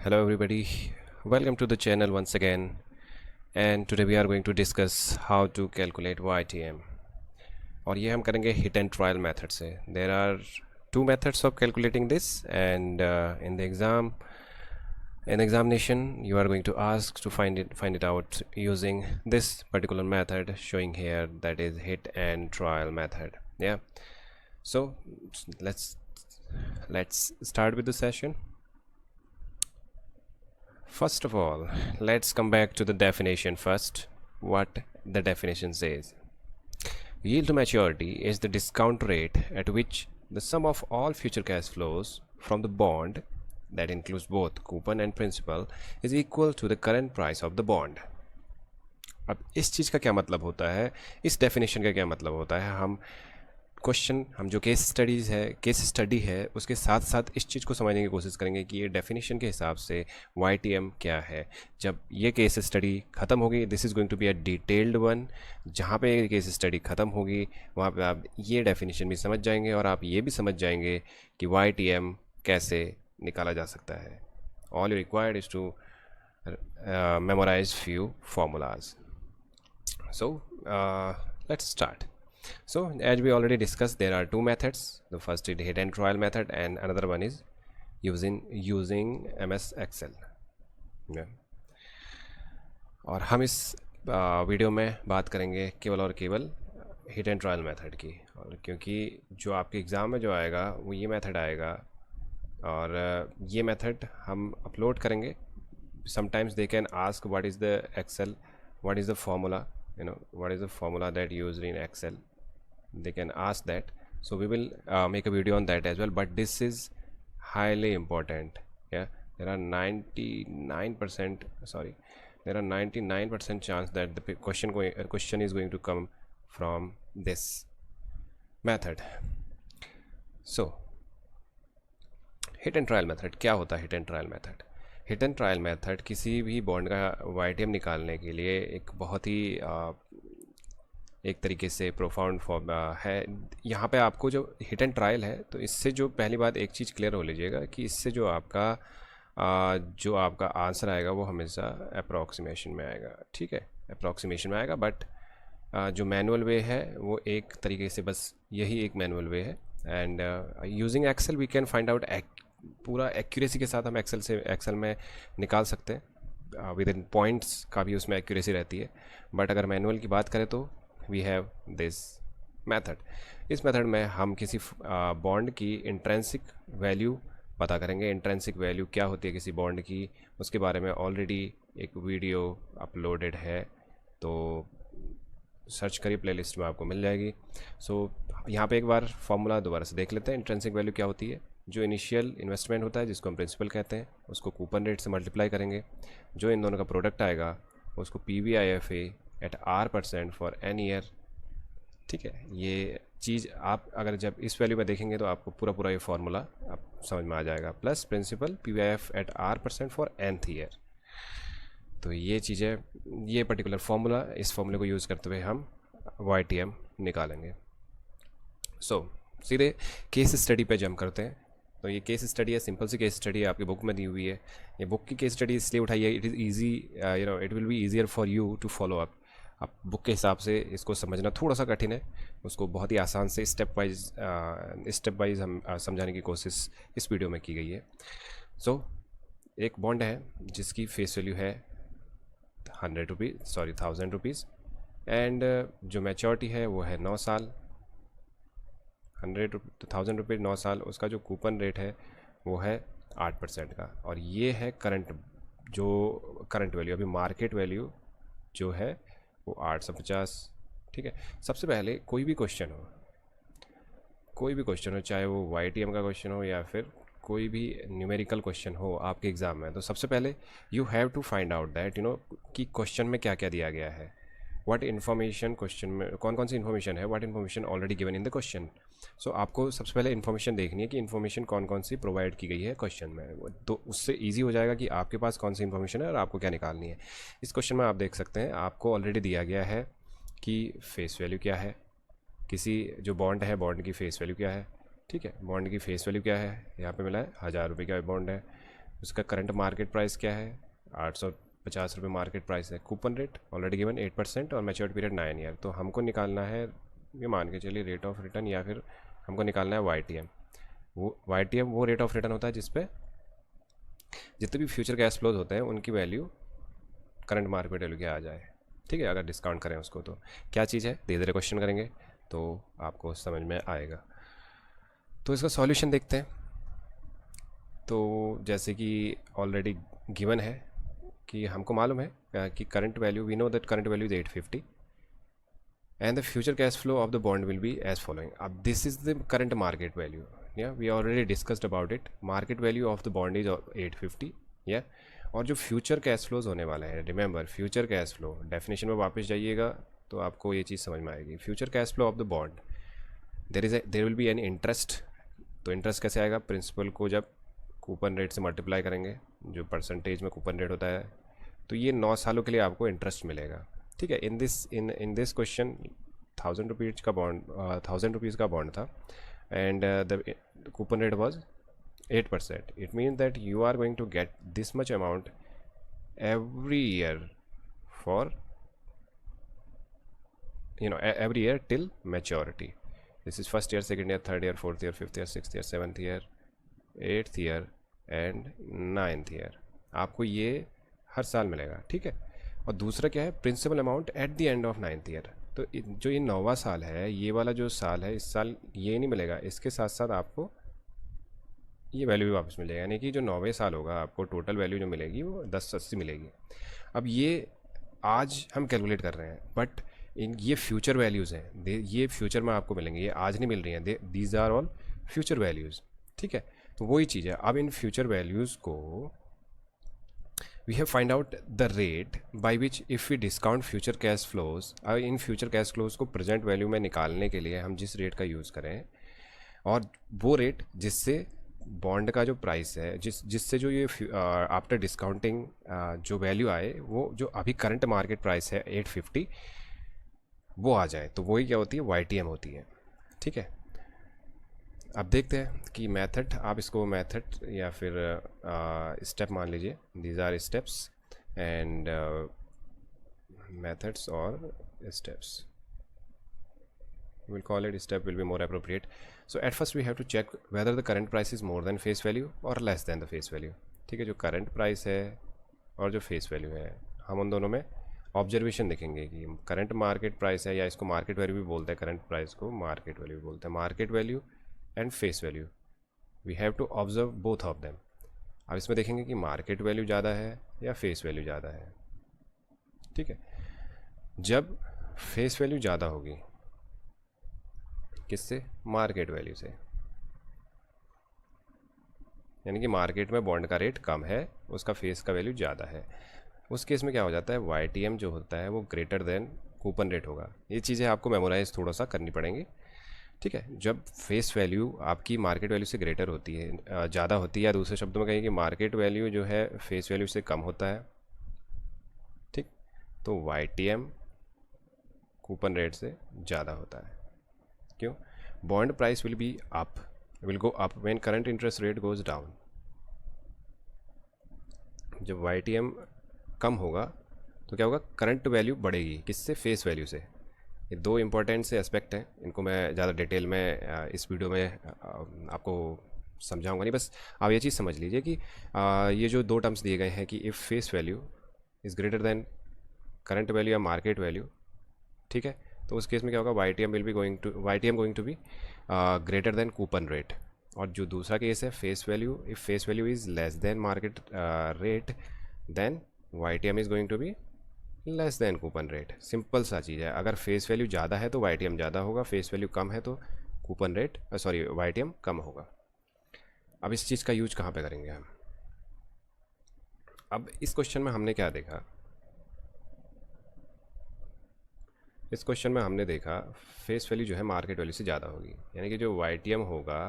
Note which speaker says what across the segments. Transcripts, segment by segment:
Speaker 1: Hello everybody, welcome to the channel once again, and today we are going to discuss how to calculate YTM. और ये हम करेंगे hit and trial method से. There are two methods of calculating this, and in the examination you are going to ask to find it out using this particular method showing here, that is hit and trial method. Yeah, so let's start with the session. First of all, let's come back to the definition first. What the definition says: yield to maturity is the discount rate at which the sum of all future cash flows from the bond, that includes both coupon and principal, is equal to the current price of the bond. अब इस चीज़ का क्या मतलब होता है, इस definition का क्या मतलब होता है, हम जो केस स्टडी है उसके साथ साथ इस चीज़ को समझने की कोशिश करेंगे कि ये डेफिनेशन के हिसाब से YTM क्या है. जब ये केस स्टडी ख़त्म होगी, this is going to be a detailed one, जहाँ पे ये केस स्टडी ख़त्म होगी वहाँ पे आप ये डेफिनेशन भी समझ जाएंगे और आप ये भी समझ जाएंगे कि YTM कैसे निकाला जा सकता है. All you required is to memorize few formulas. So let's start. So as we already discussed, there are two methods. The first is hit and trial method, and another one is using MS Excel. Yeah. और हम इस video में बात करेंगे केवल और केवल hit and trial method की, और क्योंकि जो आपके एग्ज़ाम में जो आएगा वो ये मेथड आएगा और ये मेथड हम अपलोड करेंगे. Sometimes they can ask what is the Excel, what is the formula, what is the formula that used in Excel. They can ask that, so we will make a video on that as well, but this is highly important. Yeah, there are 99% chance that the question is going to come from this method. So hit and trial method क्या होता है? Hit and trial method किसी भी bond का YTM निकालने के लिए एक बहुत ही एक तरीके से प्रोफाउंड फॉर्म है. यहाँ पे आपको जो हिट एंड ट्रायल है, तो इससे जो पहली बात एक चीज़ क्लियर हो लीजिएगा कि इससे जो आपका आंसर आएगा वो हमेशा अप्रॉक्सीमेशन में आएगा. ठीक है, अप्रॉक्सीमेशन में आएगा, बट जो मैनुअल वे है वो एक तरीके से बस यही एक मैनुअल वे है. And using Excel we can find out पूरा एक्यूरेसी के साथ हम एक्सेल में निकाल सकते हैं. विद इन पॉइंट्स का भी उसमें एक्यूरेसी रहती है. बट अगर मैनुअल की बात करें तो वी हैव दिस मेथड. इस मेथड में हम किसी बॉन्ड की इंट्रेंसिक वैल्यू पता करेंगे. इंट्रेंसिक वैल्यू क्या होती है किसी बॉन्ड की, उसके बारे में ऑलरेडी एक वीडियो अपलोडेड है, तो सर्च करिए, प्लेलिस्ट में आपको मिल जाएगी. सो यहाँ पे एक बार फॉर्मूला दोबारा से देख लेते हैं. इंट्रेंसिक वैल्यू क्या होती है? जो इनिशियल इन्वेस्टमेंट होता है जिसको हम प्रिंसिपल कहते हैं, उसको कूपन रेट से मल्टीप्लाई करेंगे. जो इन दोनों का प्रोडक्ट आएगा उसको PVIFA at R% for n year. ठीक है, ये चीज़ आप अगर जब इस वैल्यू में देखेंगे तो आपको पूरा ये फार्मूला आप समझ में आ जाएगा. Plus principal PVIF at R% for nth year. तो ये चीज़ें, ये पर्टिकुलर फार्मूला, इस फार्मूले को यूज़ करते हुए हम YTM निकालेंगे. सो सीधे केस स्टडी पे जंप करते हैं. तो ये केस स्टडी है, सिंपल सी केस स्टडी है, आपकी बुक में दी हुई है. ये बुक की केस स्टडी इसलिए उठाई है, it is easy, it will be easier for you to follow up. आप बुक के हिसाब से इसको समझना थोड़ा सा कठिन है, उसको बहुत ही आसान से स्टेप वाइज हम समझाने की कोशिश इस वीडियो में की गई है. सो एक बॉन्ड है जिसकी फेस वैल्यू है 1000 रुपीज़, एंड जो मैच्योरिटी है वो है 9 साल. 1000 रुपये 9 साल. उसका जो कूपन रेट है वो है 8% का, और ये है करंट वैल्यू. अभी मार्केट वैल्यू जो है वो 850. ठीक है, सबसे पहले कोई भी क्वेश्चन हो, चाहे वो YTM का क्वेश्चन हो या फिर कोई भी न्यूमेरिकल क्वेश्चन हो आपके एग्ज़ाम में, तो सबसे पहले you have to find out that कि क्वेश्चन में क्या क्या दिया गया है, व्हाट इन्फॉर्मेशन क्वेश्चन में, कौन सी इन्फॉर्मेशन है, what information already given in the question. So आपको सबसे पहले इन्फॉर्मेशन देखनी है कि इन्फॉर्मेशन कौन सी प्रोवाइड की गई है क्वेश्चन में, तो उससे इजी हो जाएगा कि आपके पास कौन सी इन्फॉर्मेशन है और आपको क्या निकालनी है. इस क्वेश्चन में आप देख सकते हैं आपको ऑलरेडी दिया गया है कि फेस वैल्यू क्या है, किसी जो बॉन्ड है बॉन्ड की फेस वैल्यू क्या है. ठीक है, बॉन्ड की फेस वैल्यू क्या है, यहाँ पे मिला है 1000 रुपये का बॉन्ड है. उसका करंट मार्केट प्राइस क्या है, 850 रुपये मार्केट प्राइस है। कूपन रेट ऑलरेडी गिवन 8% और मैच्योरिटी पीरियड 9 ईयर। तो हमको निकालना है, ये मान के चलिए रेट ऑफ रिटर्न, या फिर हमको निकालना है YTM। वो YTM वो रेट ऑफ रिटर्न होता है जिसपे जितने भी फ्यूचर कैश फ्लोज होते हैं उनकी वैल्यू करंट मार्केट वैल्यू के आ जाए, ठीक है, अगर डिस्काउंट करें उसको। तो क्या चीज़ है, धीरे धीरे क्वेश्चन करेंगे तो आपको समझ में आएगा। तो इसका सॉल्यूशन देखते हैं। तो जैसे कि ऑलरेडी गिवन है कि हमको मालूम है कि current value, we know that current value is 850 and the future cash flow of the bond will be as following. अब this is the current market value, yeah, we already discussed about it. Market value of the bond is 850, yeah. और जो future cash flows होने वाला है, remember future cash flow, definition में वापस जाइएगा तो आपको ये चीज़ समझ में आएगी। Future cash flow of the bond, there will be an interest. तो इंटरेस्ट कैसे आएगा, प्रिंसिपल को जब कूपन रेट से मल्टीप्लाई करेंगे, जो परसेंटेज में कूपन रेट होता है, तो ये 9 सालों के लिए आपको इंटरेस्ट मिलेगा, ठीक है। इन दिस क्वेश्चन 1000 रुपीज़ का बॉन्ड, 1000 रुपीज़ का बॉन्ड था and the coupon rate was 8%. It means that you are going to get this much amount every year for, every year till maturity. This is first year, second year, third year, fourth year, fifth year, sixth year, seventh year, eighth year and ninth year. आपको ये हर साल मिलेगा, ठीक है। और दूसरा क्या है, principal amount at the end of 9th year. तो जो ये 9वां साल है, ये वाला जो साल है, इस साल ये नहीं मिलेगा, इसके साथ साथ आपको ये वैल्यू भी वापस मिलेगा, यानी कि जो 9वें साल होगा आपको टोटल वैल्यू जो मिलेगी वो 1080 मिलेगी। अब ये आज हम कैलकुलेट कर रहे हैं, बट ये फ्यूचर वैल्यूज़ हैं, ये फ्यूचर में आपको मिलेंगे, ये आज नहीं मिल रही हैं, these are all future values, ठीक है। तो वही चीज़ है। अब इन फ्यूचर वैल्यूज़ को we have find out the rate by which if we discount future cash flows. अब इन फ्यूचर कैश फ्लोज को प्रेजेंट वैल्यू में निकालने के लिए हम जिस रेट का यूज़ करें, और वो रेट जिससे बॉन्ड का जो प्राइस है, जिससे जो ये आफ्टर डिस्काउंटिंग जो वैल्यू आए, वो जो अभी करंट मार्केट प्राइस है 850, वो आ जाए, तो वही क्या होती है, YTM होती है, ठीक है। अब देखते हैं कि मेथड, आप इसको मेथड या फिर स्टेप मान लीजिए, these are steps and methods और steps, we'll call it step will be more appropriate. So at first we have to check whether the current price is more than face value or less than the face value, ठीक है। जो current price है और जो face value है, हम उन दोनों में ऑब्जर्वेशन देखेंगे कि करंट मार्केट प्राइस है, या इसको मार्केट वैल्यू भी बोलते हैं, करंट प्राइस को मार्केट वैल्यू भी बोलते हैं। Market value and face value, we have to observe both of them. अब इसमें देखेंगे कि मार्केट वैल्यू ज़्यादा है या फेस वैल्यू ज़्यादा है, ठीक है। जब फेस वैल्यू ज़्यादा होगी, किससे, मार्केट वैल्यू से, यानी कि मार्केट में बॉन्ड का रेट कम है, उसका फेस का वैल्यू ज़्यादा है, उस केस में क्या हो जाता है, YTM जो होता है वो ग्रेटर देन कूपन रेट होगा। ये चीज़ें आपको मेमोराइज थोड़ा सा करनी पड़ेंगी, ठीक है। जब फेस वैल्यू आपकी मार्केट वैल्यू से ग्रेटर होती है, ज़्यादा होती है, या दूसरे शब्दों में कहें कि मार्केट वैल्यू जो है फेस वैल्यू से कम होता है, ठीक, तो YTM कूपन रेट से ज़्यादा होता है। क्यों, bond price will be up, will go up when current interest rate goes down. जब YTM कम होगा तो क्या होगा, करंट वैल्यू बढ़ेगी, किससे, फेस वैल्यू से। ये दो इंपॉर्टेंट से एस्पेक्ट हैं, इनको मैं ज़्यादा डिटेल में इस वीडियो में आपको समझाऊंगा नहीं, बस आप ये चीज़ समझ लीजिए कि ये जो दो टर्म्स दिए गए हैं कि if face value is greater than current value या मार्केट वैल्यू, ठीक है, तो उस केस में क्या होगा, YTM going to be greater than coupon rate. और जो दूसरा केस है, face value, if face value is less than market rate, then YTM is going to be less than coupon rate. Simple सा चीज़ है, अगर फेस वैल्यू ज़्यादा है तो YTM ज़्यादा होगा, फेस वैल्यू कम है तो कूपन रेट YTM कम होगा। अब इस चीज़ का यूज कहाँ पे करेंगे हम। अब इस क्वेश्चन में हमने क्या देखा, इस क्वेश्चन में हमने देखा फेस वैल्यू जो है मार्केट वैल्यू से ज़्यादा होगी, यानी कि जो YTM होगा,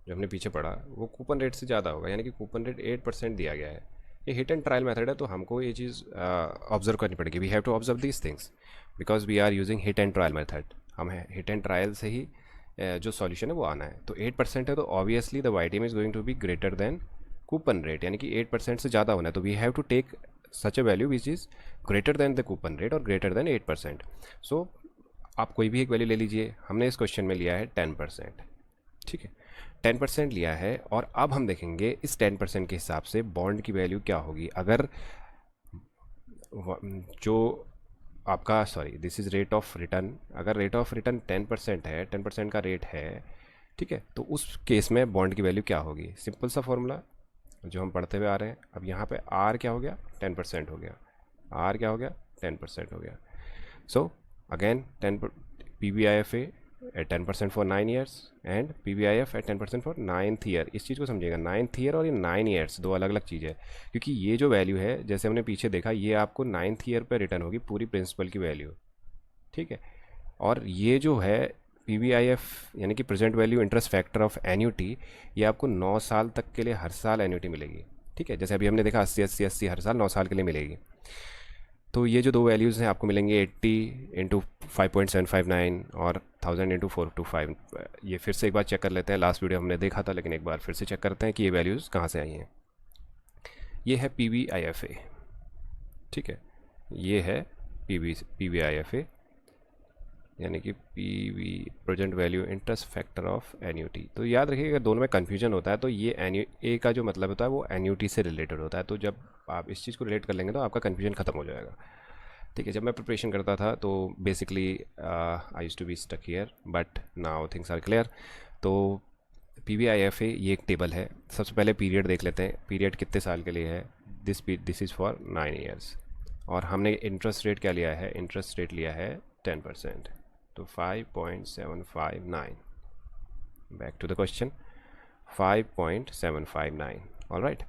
Speaker 1: जो हमने पीछे पढ़ा, वो कूपन रेट से ज़्यादा होगा, यानी कि कूपन रेट 8% दिया गया है। ये हिट एंड ट्रायल मेथड है, तो हमको ये चीज़ ऑब्जर्व करनी पड़ेगी। We have to observe these things because we are using hit and trial method. हम हिट एंड ट्रायल से ही जो सॉल्यूशन है वो आना है। तो 8% है, तो obviously the YTM is going to be greater than coupon rate, यानी कि 8% से ज़्यादा होना है, तो we have to take such a value which is greater than the coupon rate और ग्रेटर देन 8%। सो आप कोई भी एक वैल्यू ले लीजिए, हमने इस क्वेश्चन में लिया है 10%, ठीक है, 10% लिया है। और अब हम देखेंगे इस 10% के हिसाब से बॉन्ड की वैल्यू क्या होगी। अगर जो आपका this is rate of return, अगर रेट ऑफ रिटर्न 10% है, 10% का रेट है, ठीक है, तो उस केस में बॉन्ड की वैल्यू क्या होगी। सिंपल सा फॉर्मूला जो हम पढ़ते हुए आ रहे हैं। अब यहाँ पे आर क्या हो गया, 10% हो गया, आर क्या हो गया, 10% हो गया। So again 10 PBIFA at 10% for 9 years and PBIF at 10% for 9th year. इस चीज़ को समझिएगा, 9th ईयर और ये 9 ईयर्स दो अलग अलग चीज़ है, क्योंकि ये जो वैल्यू है जैसे हमने पीछे देखा, ये आपको 9th ईयर पर रिटर्न होगी पूरी प्रिंसिपल की वैल्यू, ठीक है। और ये जो है PBIF यानी कि present value interest factor of annuity, ये आपको 9 साल तक के लिए हर साल एन्यूटी मिलेगी, ठीक है। जैसे अभी हमने देखा 80 हर साल 9 साल के लिए मिलेगी। तो ये जो दो वैल्यूज़ हैं आपको मिलेंगे 80 इंटू 5.759 और 1000 इंटू 425। ये फिर से एक बार चेक कर लेते हैं, लास्ट वीडियो हमने देखा था, लेकिन एक बार फिर से चेक करते हैं कि ये वैल्यूज़ कहाँ से आई हैं। ये है PBIFA, ठीक है, ये है PBIFA यानी कि present value interest factor of annuity. तो याद रखिएगा दोनों में कन्फ्यूजन होता है, तो ये ए का जो मतलब होता है वो एन्यूटी से रिलेटेड होता है। तो जब आप इस चीज़ को रिलेट कर लेंगे तो आपका कन्फ्यूजन ख़त्म हो जाएगा, ठीक है। जब मैं प्रिपरेशन करता था तो basically I used to be stuck here, but now things are clear. तो PBIFA ये एक टेबल है। सबसे पहले पीरियड देख लेते हैं, पीरियड कितने साल के लिए है। This is for 9 years. और हमने इंटरेस्ट रेट क्या लिया है, इंटरेस्ट रेट लिया है 10%, तो 5.759। Back to the question, 5.759, alright.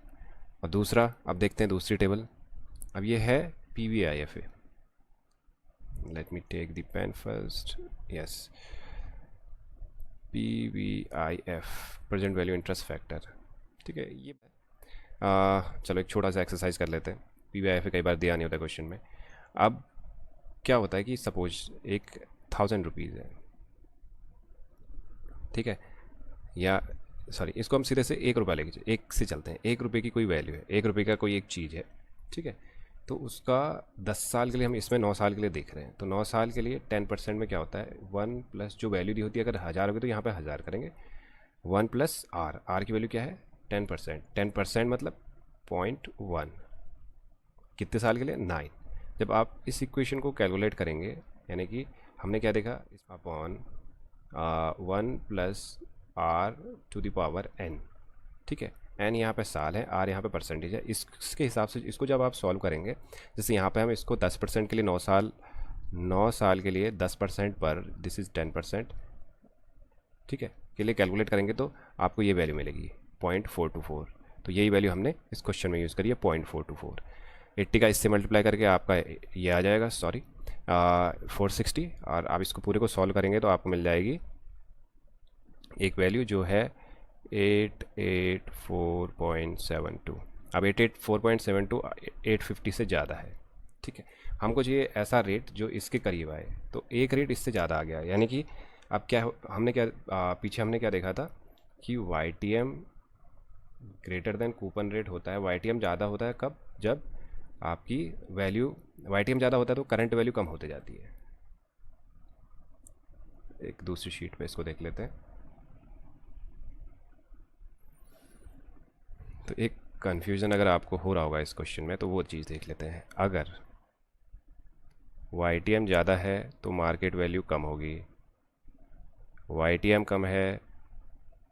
Speaker 1: और दूसरा, अब देखते हैं दूसरी टेबल। अब ये है PBIFA। Let me take the pen first, yes, PBIF present value interest factor, ठीक है। ये चलो एक छोटा सा एक्सरसाइज कर लेते हैं। PBIFA कई बार दिया नहीं होता क्वेश्चन में। अब क्या होता है कि सपोज एक 1000 रुपीज़ है, ठीक है, या इसको हम सीधे से 1 रुपया लेके एक से चलते हैं। 1 रुपये की कोई वैल्यू है, 1 रुपये का कोई एक चीज़ है, ठीक है। तो उसका 10 साल के लिए हम इसमें 9 साल के लिए देख रहे हैं। तो 9 साल के लिए 10% में क्या होता है, 1 प्लस जो वैल्यू दी होती है, अगर 1000 होगी तो यहाँ पे 1000 करेंगे, 1 प्लस आर की वैल्यू क्या है 10%। 10% मतलब 0.1, कितने साल के लिए 9। जब आप इस इक्वेशन को कैलकुलेट करेंगे, यानी कि हमने क्या देखा, upon 1 plus r to the power n, ठीक है। n यहाँ पे साल है, r यहाँ पे परसेंटेज है। इसके हिसाब से इसको जब आप सॉल्व करेंगे, जैसे यहाँ पे हम इसको 10% के लिए 9 साल के लिए 10% पर दिस इज़ 10%, ठीक है, के लिए कैलकुलेट करेंगे तो आपको ये वैल्यू मिलेगी 0.424। तो यही वैल्यू हमने इस क्वेश्चन में यूज़ करी है 0.424। 80 का इससे मल्टीप्लाई करके आपका ये आ जाएगा 460। और आप इसको पूरे को सॉल्व करेंगे तो आपको मिल जाएगी एक वैल्यू जो है 884.72। अब 884.72 850 से ज़्यादा है, ठीक है। हमको चाहिए ऐसा रेट जो इसके करीब आए, तो एक रेट इससे ज़्यादा आ गया, यानी कि अब क्या हमने क्या पीछे हमने क्या देखा था कि YTM greater than coupon rate होता है। YTM ज़्यादा होता है कब, जब आपकी वैल्यू YTM ज़्यादा होता है तो करंट वैल्यू कम होते जाती है। एक दूसरी शीट पे इसको देख लेते हैं। तो एक कन्फ्यूज़न अगर आपको हो रहा होगा इस क्वेश्चन में, तो वो चीज़ देख लेते हैं। अगर YTM ज़्यादा है तो मार्केट वैल्यू कम होगी, YTM कम है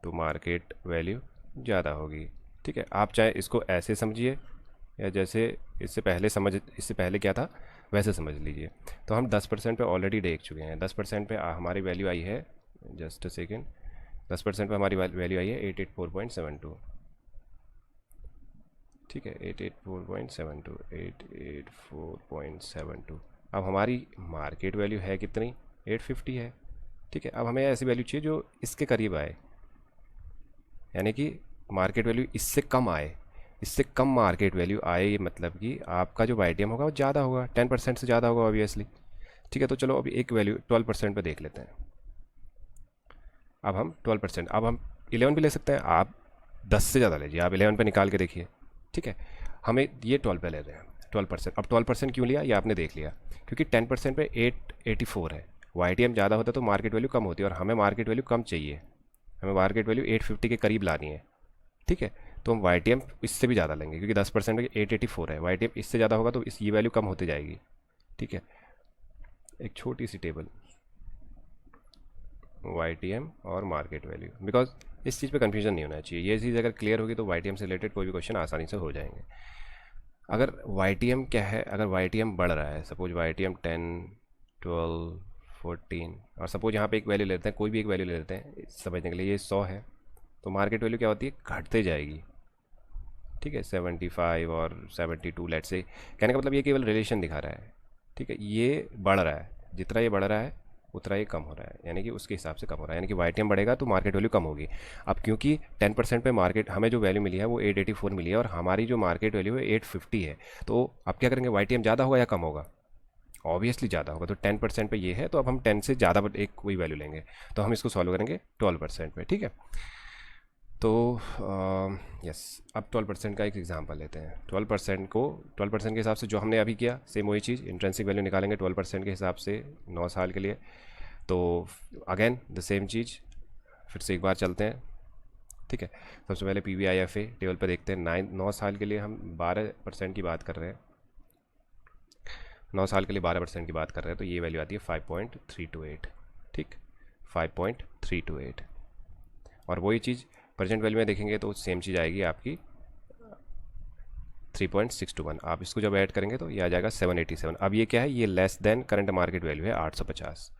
Speaker 1: तो मार्केट वैल्यू ज़्यादा होगी, ठीक है। आप चाहे इसको ऐसे समझिए या जैसे इससे पहले क्या था वैसे समझ लीजिए। तो हम 10% पे ऑलरेडी देख चुके हैं। 10% पे हमारी वैल्यू आई है, जस्ट अ सेकेंड, 10% पे हमारी वैल्यू आई है 884.72, ठीक है, 884.72। अब हमारी मार्केट वैल्यू है कितनी, 850 है, ठीक है। अब हमें ऐसी वैल्यू चाहिए जो इसके करीब आए, यानी कि मार्केट वैल्यू इससे कम आए, इससे कम मार्केट वैल्यू आए, ये मतलब कि आपका जो YTM होगा वो ज़्यादा होगा, 10% से ज़्यादा होगा ऑब्वियसली, ठीक है। तो चलो अभी एक वैल्यू 12% पे देख लेते हैं। अब हम 12%, अब हम 11 भी ले सकते हैं, आप 10 से ज़्यादा लीजिए, आप 11 पे निकाल के देखिए, ठीक है। हमें ये 12 पे ले रहे हैं, 12%। अब 12% क्यों लिया ये आपने देख लिया, क्योंकि 10% पे 884 है। YTM ज़्यादा होता तो मार्केट वैल्यू कम होती है, और हमें मार्केट वैल्यू कम चाहिए, हमें मार्केट वैल्यू 850 के करीब लानी है, ठीक है। तो हम YTM इससे भी ज़्यादा लेंगे, क्योंकि 10% में 884 है, YTM इससे ज़्यादा होगा तो इस ये वैल्यू कम होती जाएगी, ठीक है। एक छोटी सी टेबल YTM और मार्केट वैल्यू, बिकॉज इस चीज़ पे कंफ्यूजन नहीं होना चाहिए। ये चीज़ अगर क्लियर होगी तो YTM से रिलेटेड कोई भी क्वेश्चन आसानी से हो जाएंगे। अगर YTM क्या है, अगर YTM बढ़ रहा है, सपोज YTM 10, 12, 14, और सपोज यहाँ पे एक वैल्यू लेते हैं, कोई भी एक वैल्यू ले लेते हैं समझने के लिए, ये 100 है, तो मार्केट वैल्यू क्या होती है, घटते जाएगी, ठीक है। 75 और 72 लेट से, कहने का मतलब ये केवल रिलेशन दिखा रहा है, ठीक है। ये बढ़ रहा है, जितना ये बढ़ रहा है उतना ये कम हो रहा है, यानी कि उसके हिसाब से कम हो रहा है, यानी कि YTM बढ़ेगा तो मार्केट वैल्यू कम होगी। अब क्योंकि 10% पे मार्केट हमें जो वैल्यू मिली है वो 884 मिली है, और हमारी जो मार्केट वैल्यू है 850 है, तो अब क्या करेंगे, YTM ज़्यादा होगा या कम होगा, ऑब्वियसली ज़्यादा होगा। तो 10% पे ये है, तो अब हम 10 से ज़्यादा एक कोई वैल्यू लेंगे, तो हम इसको सॉल्व करेंगे 12% पे, ठीक है। तो यस, अब 12% का एक एग्जांपल लेते हैं। 12% के हिसाब से जो हमने अभी किया, सेम वही चीज़, इंट्रेंसिक वैल्यू निकालेंगे 12% के हिसाब से 9 साल के लिए। तो अगेन द सेम चीज़, फिर से एक बार चलते हैं, ठीक है। सबसे पहले PVIFA टेबल पर देखते हैं। 9 साल के लिए हम 12% की बात कर रहे हैं, 9 साल के लिए 12% की बात कर रहे हैं, तो ये वैल्यू आती है 5.328, ठीक, 5.328। और वही चीज़ प्रेजेंट वैल्यू में देखेंगे तो सेम चीज़ आएगी आपकी 3.621। आप इसको जब ऐड करेंगे तो ये आ जाएगा 787। अब ये क्या है, ये less than current market value है 850।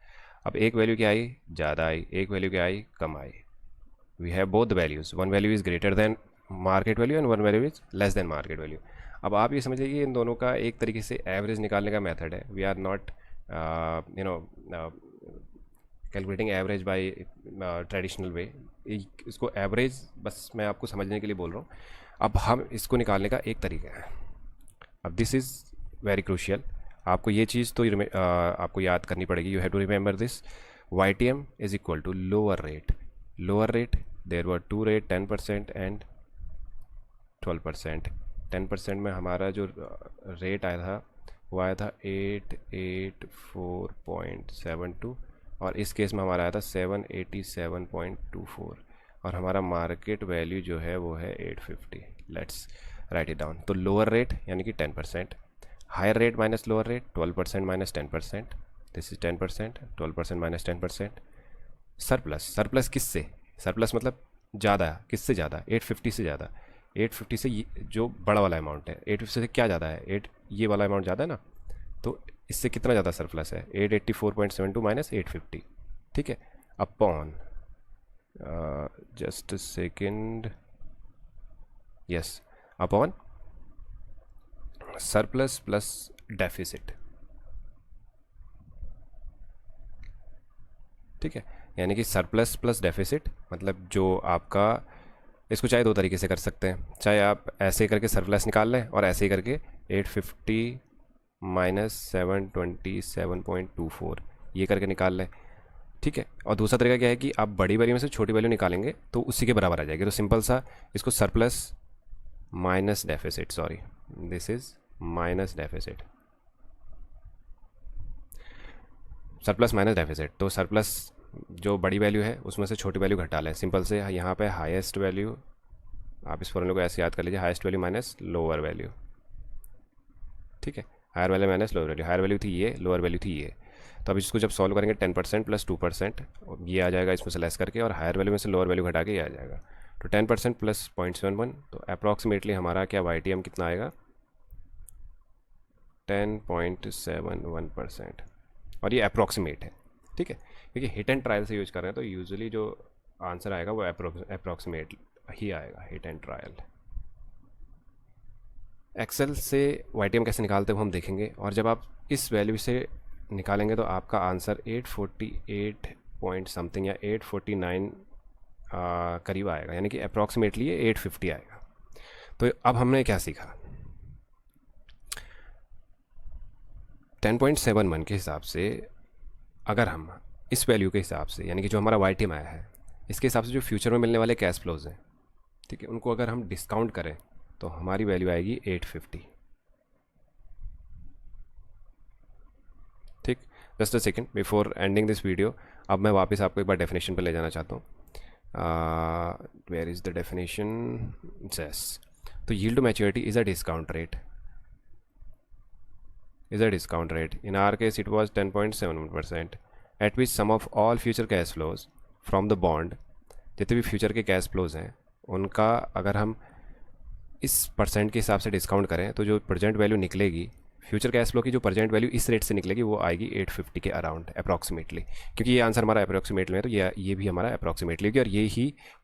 Speaker 1: अब एक वैल्यू क्या आई, ज़्यादा आई, एक वैल्यू क्या आई, कम आई। We have both the values, one value is greater than market value and one value is less than market value. अब आप ये समझिए कि इन दोनों का एक तरीके से एवरेज निकालने का मेथड है। We are not calculating average by traditional way, इसको एवरेज बस मैं आपको समझने के लिए बोल रहा हूँ। अब हम इसको निकालने का एक तरीका है। अब दिस इज़ वेरी क्रूशियल, आपको ये चीज़ तो आपको याद करनी पड़ेगी। You have to remember this, YTM is equal to lower rate. Lower rate, there were two rate, 10% and 12%। 10% में हमारा जो रेट आया था वो आया था 884.72, और इस केस में हमारा आया था 787.24, और हमारा मार्केट वैल्यू जो है वो है 850। Let's write it down. तो लोअर रेट यानी कि 10%, higher rate minus lower rate 12% minus 10%, this is 10%, 12% minus 10%। Surplus, surplus किससे, सरप्लस मतलब ज़्यादा, किससे ज़्यादा, 850 से ज़्यादा। 850 से जो बड़ा वाला अमाउंट है, 850 से क्या ज़्यादा है, ये वाला अमाउंट ज़्यादा है ना, तो इससे कितना ज़्यादा सरप्लस है, 884.72 माइनस 850, ठीक है, upon just second, yes, upon surplus plus deficit, ठीक है। यानी कि सरप्लस प्लस डेफिसिट मतलब जो आपका, इसको चाहे दो तरीके से कर सकते हैं, चाहे आप ऐसे करके सरप्लस निकाल लें और ऐसे ही करके 850 माइनस 727.24 ये करके निकाल लें, ठीक है। और दूसरा तरीका क्या है कि आप बड़ी वैल्यू में से छोटी वैल्यू निकालेंगे तो उसी के बराबर आ जाएगी। तो सिंपल सा इसको surplus minus deficit, sorry this is minus deficit, surplus minus deficit. तो सरप्लस जो बड़ी वैल्यू है उसमें से छोटी वैल्यू घटा लें। सिंपल से यहाँ पे हाईएस्ट वैल्यू, आप इस फॉर्मूले को ऐसे याद कर लीजिए, highest value minus lower value, ठीक है। Higher value minus lower value, higher value थी ये, लोअर वैल्यू थी ये। तो अब इसको जब सॉल्व करेंगे 10% प्लस 2% ये आ जाएगा इसमें से लेस करके, और हायर वैल्यू में से लोअर वैल्यू घटा के ये आ जाएगा। तो 10% प्लस 0.71, तो अप्रॉक्सीमेटली हमारा क्या YTM कितना आएगा, 10.71%। और ये अप्रॉक्सीमेट है, ठीक है, क्योंकि हिट एंड ट्रायल से यूज कर रहे हैं तो यूजुअली जो आंसर आएगा वो अप्रॉक्सीमेट ही आएगा, हिट एंड ट्रायल। एक्सेल से YTM कैसे निकालते हैं वो हम देखेंगे, और जब आप इस वैल्यू से निकालेंगे तो आपका आंसर 848 पॉइंट समथिंग या 849 करीब आएगा, यानी कि अप्रॉक्सीमेटली ये 850 आएगा। तो अब हमने क्या सीखा, 10.71 के हिसाब से अगर हम इस वैल्यू के हिसाब से, यानी कि जो हमारा YTM आया है इसके हिसाब से जो फ्यूचर में मिलने वाले कैश फ्लोज हैं, ठीक है, उनको अगर हम डिस्काउंट करें तो हमारी वैल्यू आएगी 850। ठीक, just a second before ending this video, अब मैं वापस आपको एक बार डेफिनेशन पे ले जाना चाहता हूँ। Where is the definition? Yes, तो yield to maturity is a discount rate, is a discount rate. In our case, it was 10.71%, at which sum of all future cash flows from the bond, जितने भी future के cash flows हैं उनका अगर हम इस percent के हिसाब से डिस्काउंट करें तो जो प्रेजेंट वैल्यू निकलेगी, फ्यूचर कैश फ्लो की जो प्रेजेंट वैल्यू इस रेट से निकलेगी वो आएगी 850 के अराउंड अप्रॉक्सीमेटली, क्योंकि ये आंसर हमारा अप्रॉक्सीमेटली है तो ये भी हमारा अप्रॉक्सीमेटली होगी, और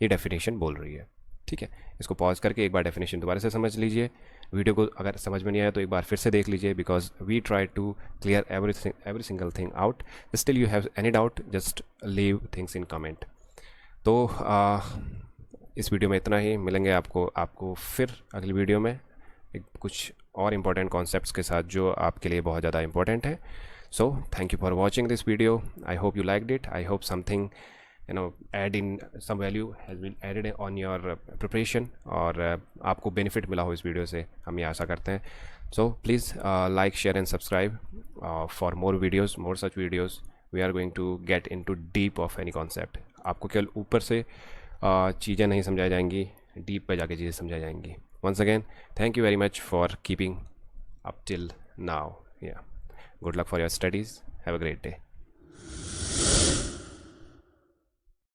Speaker 1: ये डेफिनेशन बोल रही है। ठीक है, इसको पॉज करके एक बार डेफिनेशन दोबारा से समझ लीजिए। वीडियो को अगर समझ में नहीं आया तो एक बार फिर से देख लीजिए, because we try to clear every single thing out. Still you have any doubt, just leave things in comment. तो इस वीडियो में इतना ही, मिलेंगे आपको फिर अगली वीडियो में एक कुछ और इम्पोर्टेंट कॉन्सेप्ट्स के साथ जो आपके लिए बहुत ज़्यादा इंपॉर्टेंट है। So thank you for watching this video, I hope you liked it, I hope something add in some value has been added on your preparation, और आपको बेनिफिट मिला हो इस वीडियो से, हम ये आशा करते हैं। So please like, share and subscribe for more videos, more such videos. We are going to get into deep of any concept. आपको केवल ऊपर से चीज़ें नहीं समझाई जाएंगी, डीप पे जाके चीज़ें समझाई जाएंगी। Once again thank you very much for keeping up till now. Yeah good luck for your studies, have a great day.